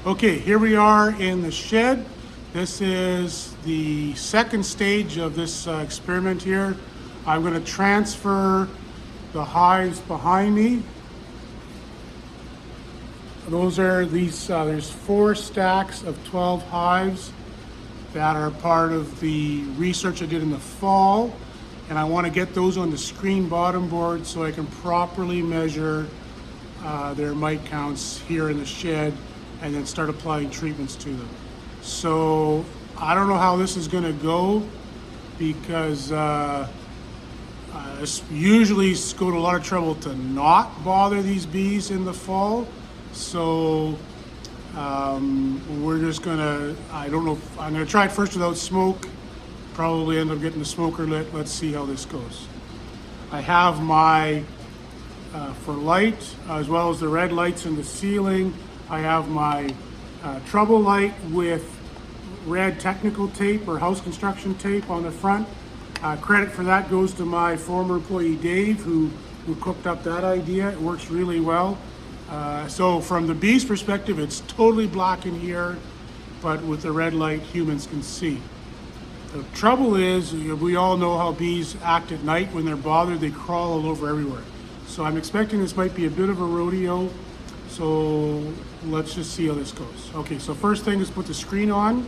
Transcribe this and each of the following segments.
Okay, here we are in the shed. This is the second stage of this experiment here. I'm going to transfer the hives behind me. Those are these, there's 4 stacks of 12 hives that are part of the research I did in the fall. And I want to get those on the screen bottom board so I can properly measure their mite counts here in the shed and then start applying treatments to them. So I don't know how this is going to go because I usually go to a lot of trouble to not bother these bees in the fall. So we're just gonna, I don't know, I'm gonna try it first without smoke. Probably end up getting the smoker lit. Let's see how this goes. I have my, for light, as well as the red lights in the ceiling, I have my trouble light with red technical tape or house construction tape on the front. Credit for that goes to my former employee Dave, who cooked up that idea. It works really well. So from the bees' perspective, it's totally black in here, but with the red light, humans can see. The trouble is, we all know how bees act at night. When they're bothered, they crawl all over everywhere. So I'm expecting this might be a bit of a rodeo. So let's just see how this goes. Okay, so first thing is put the screen on.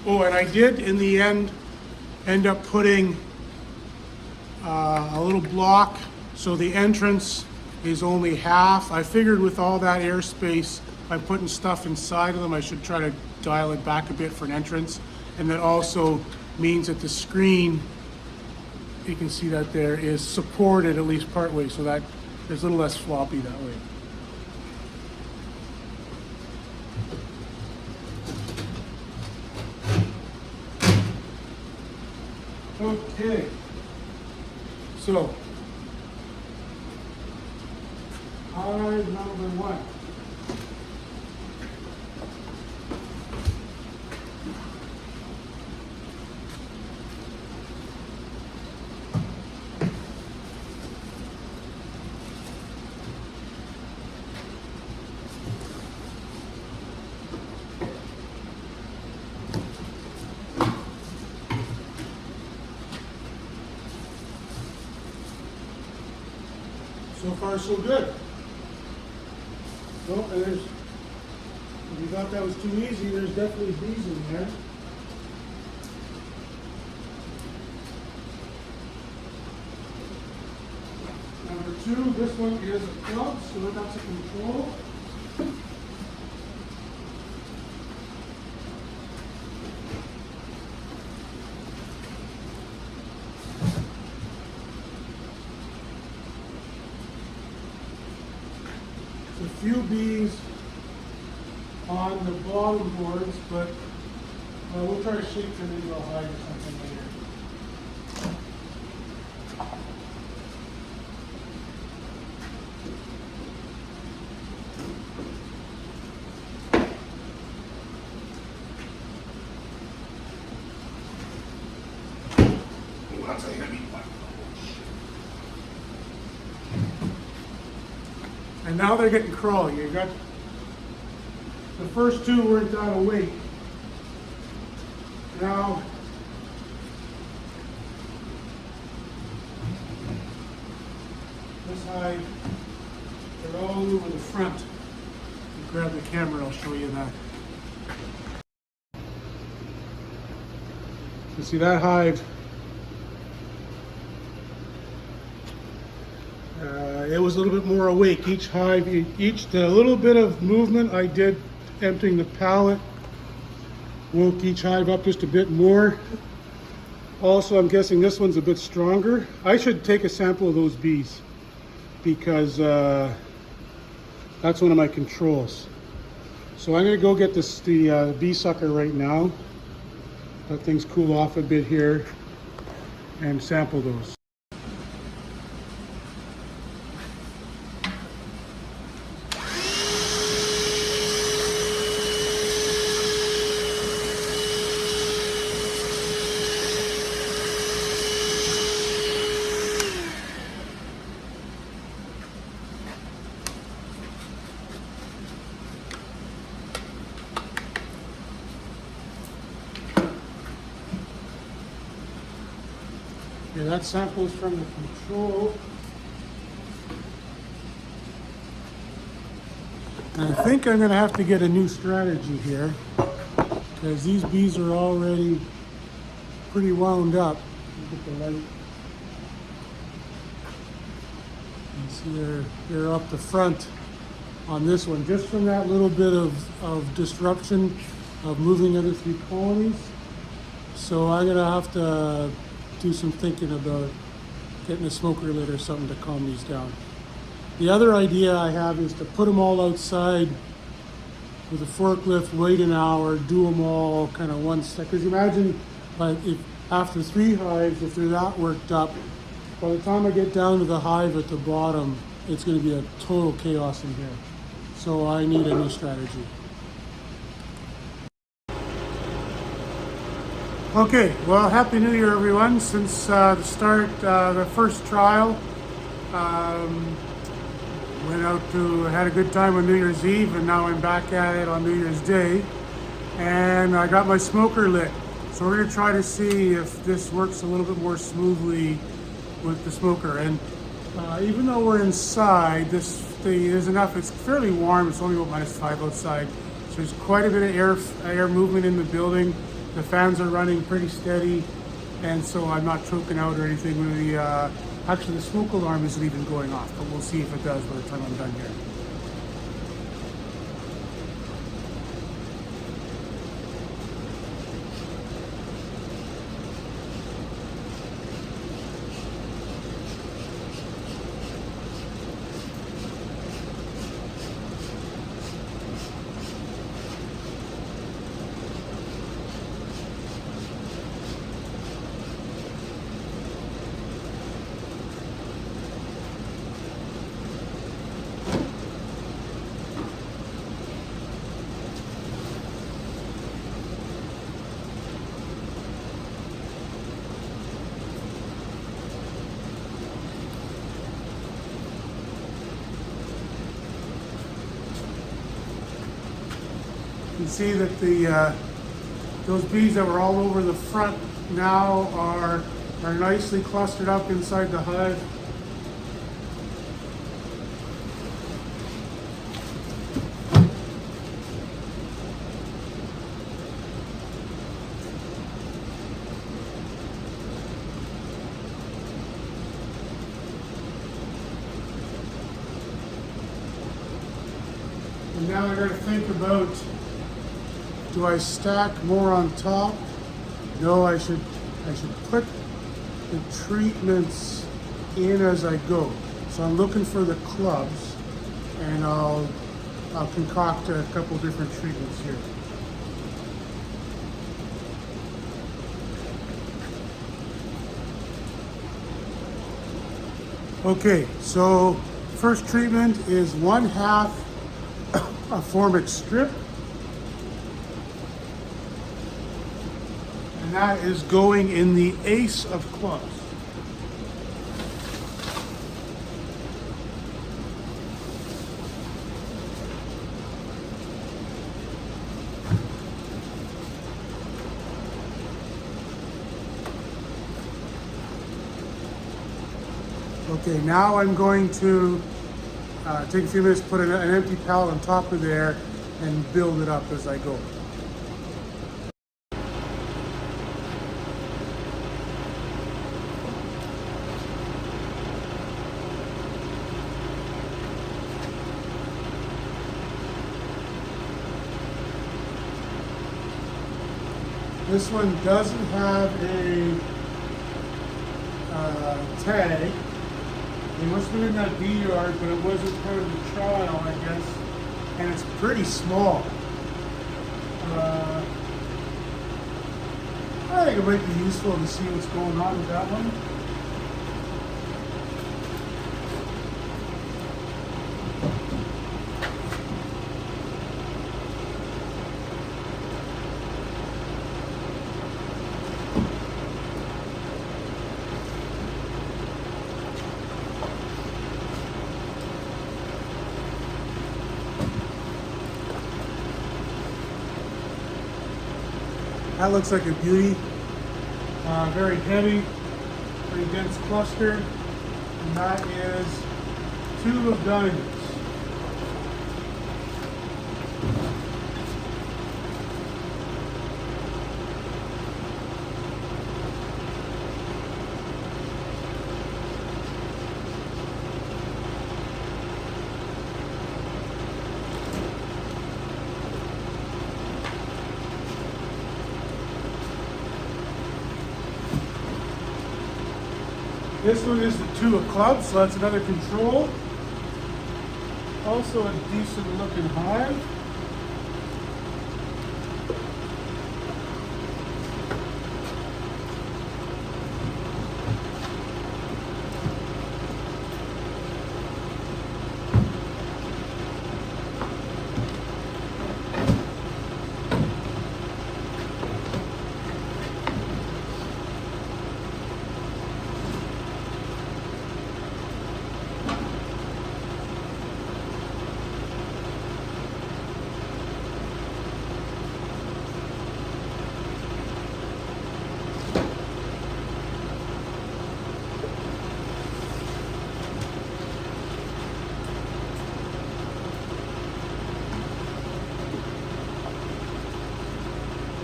Oh, and I did in the end up putting a little block so the entrance is only half. I figured with all that airspace, by putting stuff inside of them, I should try to dial it back a bit for an entrance. And that also means that the screen, you can see that there, is supported at least part way, so that there's a little less floppy that way. Okay, so hive number 1. So far, so good. Oh, and there's, if you thought that was too easy, there's definitely bees in there. Number 2, this one is a club, so that's a control. A few bees on the bottom boards, but we'll try to shape them into a hive or something later. And now they're getting crawly. You got the first 2 weren't that awake. Now this hive, they're all over the front. You grab the camera, I'll show you that. You see that hive? It was a little bit more awake. Each hive, the little bit of movement I did emptying the pallet woke each hive up just a bit more. Also, I'm guessing this one's a bit stronger. I should take a sample of those bees because that's one of my controls. So I'm going to go get the bee sucker right now. Let things cool off a bit here and sample those. that sample's from the control. And I think I'm going to have to get a new strategy here because these bees are already pretty wound up. Get the light. You see they're up the front on this one, just from that little bit of disruption of moving other 3 colonies. So I'm gonna have to do some thinking about getting a smoker lid or something to calm these down. The other idea I have is to put them all outside with a forklift, wait an hour, do them all kind of one step. Because imagine, like, if after 3 hives, if they're that worked up, by the time I get down to the hive at the bottom, it's going to be a total chaos in here. So I need a new strategy. Okay, well, Happy New Year, everyone. Since the start, the first trial, went out had a good time on New Year's Eve, and now I'm back at it on New Year's Day. And I got my smoker lit. So we're gonna try to see if this works a little bit more smoothly with the smoker. And even though we're inside, this thing is enough. It's fairly warm. It's only about -5 outside. So there's quite a bit of air movement in the building. The fans are running pretty steady, and so I'm not choking out or anything. Actually, the smoke alarm isn't even going off, but we'll see if it does by the time I'm done here. You can see that those bees that were all over the front now are nicely clustered up inside the hive. And now I got to think about, do I stack more on top? No, I should put the treatments in as I go. So I'm looking for the clubs, and I'll concoct a couple different treatments here. Okay, so first treatment is 1/2 a formic strip. And that is going in the ace of clubs. Okay, now I'm going to take a few minutes, put an empty pallet on top of there, and build it up as I go. This one doesn't have a tag. It must have been in that bee yard, but it wasn't part of the trial, I guess. And it's pretty small. I think it might be useful to see what's going on with that one. That looks like a beauty. Very heavy. pretty dense cluster, and that is 2 of diamonds. This one is the 2 of clubs, so that's another control. Also a decent looking hive.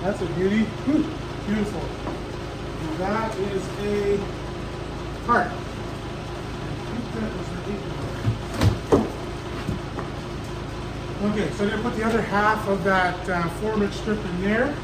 That's a beauty. Whew, beautiful. And that is a heart. Okay, so I'm going to put the other half of that formic strip in there.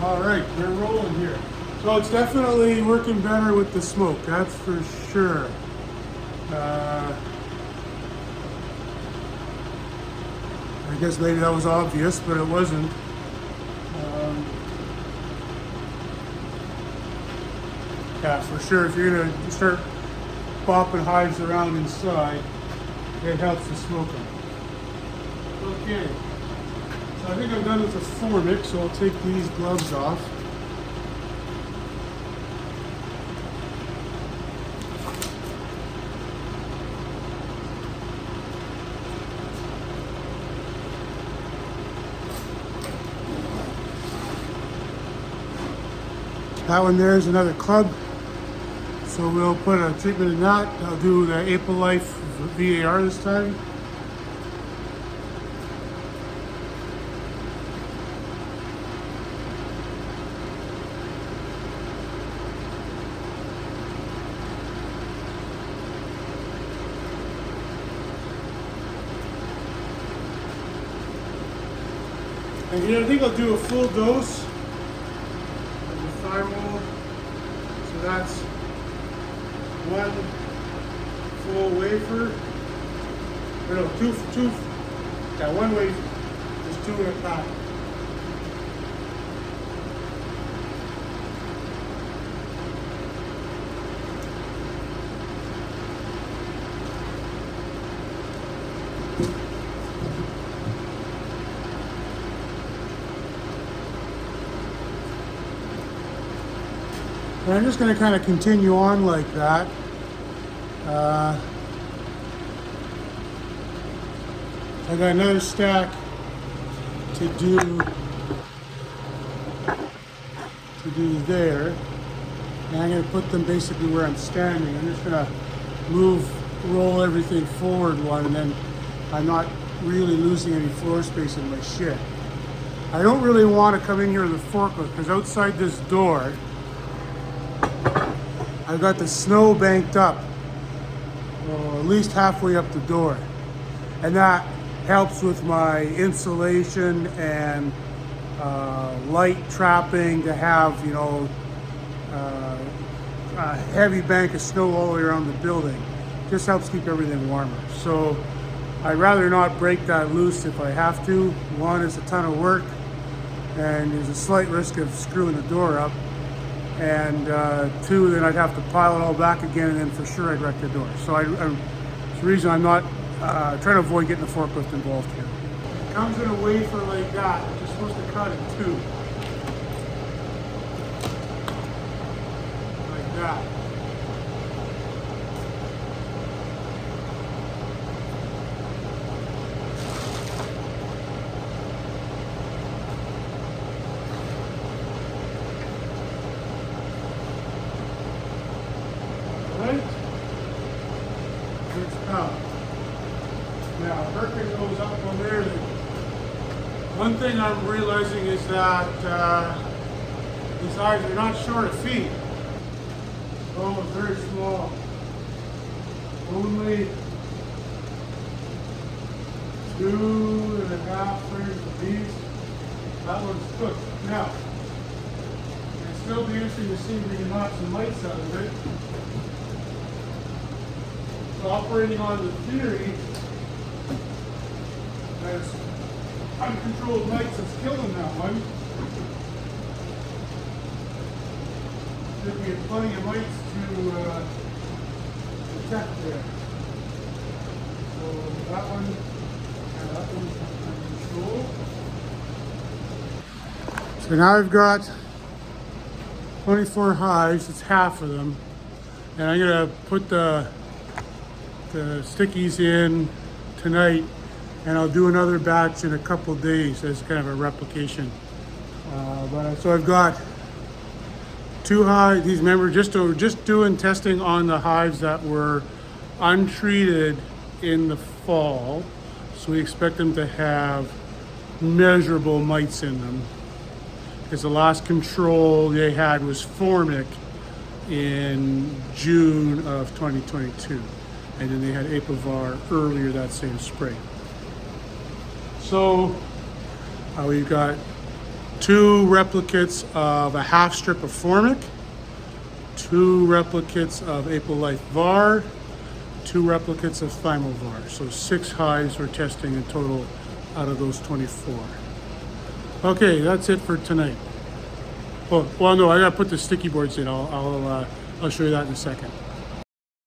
All right, we're rolling here. So it's definitely working better with the smoke, that's for sure. I guess maybe that was obvious, but it wasn't. Yeah, for sure, if you're gonna start bopping hives around inside, it helps the smoking. Okay. I think I'm done with the formic, so I'll take these gloves off. That one there is another club, so we'll put a treatment in that. I'll do the ApilifeVAR this time. And here I think I'll do a full dose of the thymovar. So that's 1 full wafer. Or no, two, yeah, 1 wafer. There's 2 in a pack. And I'm just going to kind of continue on like that. I got another stack to do there. And I'm going to put them basically where I'm standing. I'm just going to roll everything forward one, and then I'm not really losing any floor space in my shed. I don't really want to come in here with a forklift because outside this door, I've got the snow banked up, at least halfway up the door. And that helps with my insulation and light trapping to have, you know, a heavy bank of snow all the way around the building. Just helps keep everything warmer. So I'd rather not break that loose if I have to. One, it's a ton of work, and there's a slight risk of screwing the door up. and 2, then I'd have to pile it all back again, and then for sure I'd wreck the door. So it's the reason I'm not trying to avoid getting the forklift involved here. It comes in a wafer like that. You're supposed to cut in 2. Like that. Right? It's come. Now, Herkin goes up on there. One thing I'm realizing is that these hives are not short of feet. Oh, it's very small. Only 2.5 frames of bees. That one's cooked. Now, it'll still be interesting to see if we can knock some mites out of it. So operating on the theory that it's uncontrolled mites that's killing that one. Should be plenty of mites to detect there. So that one, yeah, that one's under control. So now I've got 24 hives, it's half of them. And I'm gonna put the stickies in tonight, and I'll do another batch in a couple days as kind of a replication. So I've got 2 hives. These, remember, just doing testing on the hives that were untreated in the fall. So we expect them to have measurable mites in them, because the last control they had was formic in June of 2022. And then they had ApilifeVAR earlier that same spring. So we've got 2 replicates of a half strip of formic, 2 replicates of ApilifeVAR, 2 replicates of thymovar. So 6 hives we're testing in total out of those 24. Okay, that's it for tonight. Oh, well, no, I gotta put the sticky boards in. I'll show you that in a second.